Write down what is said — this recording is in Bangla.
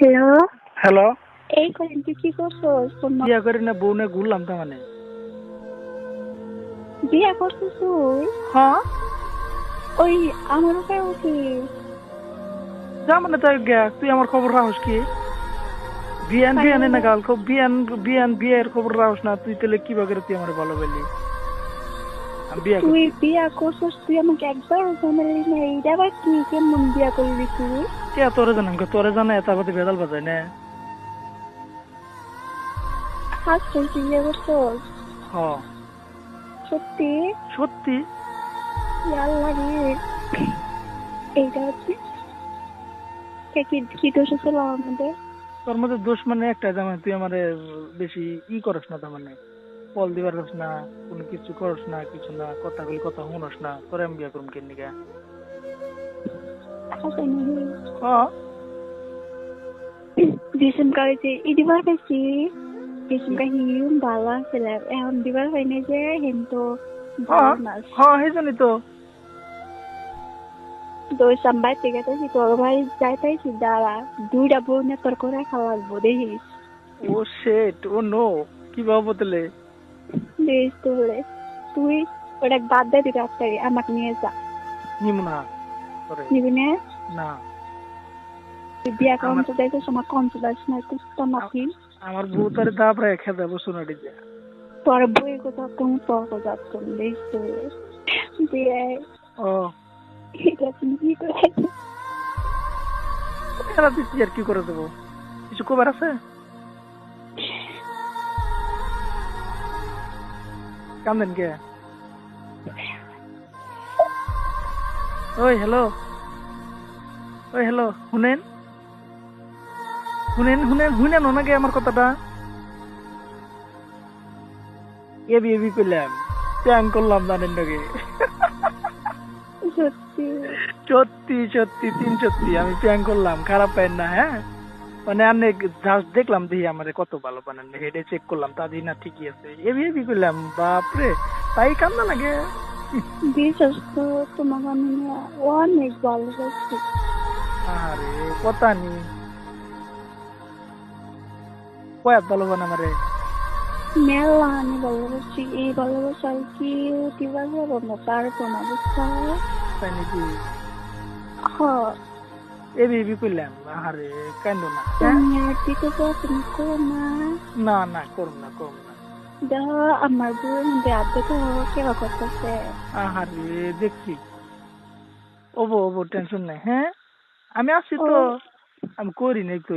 হ্যালো হ্যালো, এই করেন তুই কি করছস? বিয়া করে না বউ না ঘুরলাম তার মানে। বিয়া করছিস তুই? হ্যাঁ, ওই আমার উপরে উঠিস যা মানে তাই গে তুই আমার খবর রাখস কি? বিয়ান বিয়ানে না গাল বিয়ান বিয়ান বিয়ের খবর রাখস না তুই তাহলে কি বাগের তুই আমার ভালো বলি আমি বিয়া তুই করছি। বিয়া করছিস, তুই আমাকে একবার জানালি না। এইটা আবার কি কেমন বিয়া করবি তুই? কে তোরে জানাম তোরে জানা তার প্রতি বেদাল বাজায় না। হাত তুই বিয়ে করছস? হ, সত্যি? সত্যি। আল্লাহ রে, এইটা হচ্ছে কি কি দোষ ছিল আমার মধ্যে? তোর মধ্যে দোষ মানে একটা জামাই তুই আমারে বেশি করস না তার মানে ফল দিবার রস না, কোনো কিছু করস না, কিছু না, কথা বলি কথা শুনস না, তোরে আমি বিয়া করুম কেন নিকা। আসলে নাকি হ্যাঁ, দিশম কাছে দিবার পাইছি। দিশম কাহি ভালো ছিল, এখন দিবার পাইনি যে হিন্তু হ্যাঁ, মাছ হ্যাঁ, সেই জন্যই তো। দই সাম্বার ঠিক আছে, তোর ভাই যাইতাইছি দাঁড়া, দুইটা বউ নিয়ে তোর করে খাওয়া লাগবো দেখিস। ও শেট, ও নো, কি ভাবো তাহলে? দেখিস তোরে, তুই ওটা বাদ দে, দিতে আসতে আমাকে নিয়ে যা। নিমু না তোরে, নিবি না? না। তুই বিয়া করার তো দেখছিস, আমার কনসুলাস না তো নাকি? আমার বউ তার দাব রে খেতে বসুন আড়ি যা। তোর বই কোথাও তুমি তোর কোথাও তুমি দেখিস তোরে বিয়ে। ও এটা তুমি কি করে? খেলা দিচ্ছি আর কি করে দেবো, কিছু কবার আছে? কান্দেন কে? ওই হ্যালো, ওই হ্যালো, শুনেন শুনেন শুনেন শুনেন ওনাকে আমার কথাটা। এবি এবি করলাম, প্যাং করলাম জানেন নাকি? সত্যি? সত্যি সত্যি 3 সত্যি আমি প্যাং করলাম, খারাপ পাইন না হ্যাঁ। মানে আমি জাস্ট দেখলাম দেখি আমারে কত ভালো বানান, হেডে চেক করলাম তা দিই না ঠিকই আছে, এবি এবি করলাম বাপরে, তাই কান্না লাগে। বিশ্বাস তো, তোমাকে আমি অনেক ভালোবাসি। আরে কথা নি কয়াত ভালো বান আমারে। মেলা আমি ভালোবাসি, এই ভালোবাসা আর কি দিবা যাবো না, পারবো না বুঝছো? তাই নাকি? হ, এবি এবি করলাম, আরে কান্দ না হ্যাঁ। তুমি আর দিতে চাও, তুমি করো না। না না করুম না করুম না। দেখো আমার বউয়ের মধ্যে আর্ধেক কেবা করতেছে। আহারে দেখছি, ওবো ওবো টেনশন নাই হ্যাঁ, আমি আসছি ও তো, আমি করি নাই তো।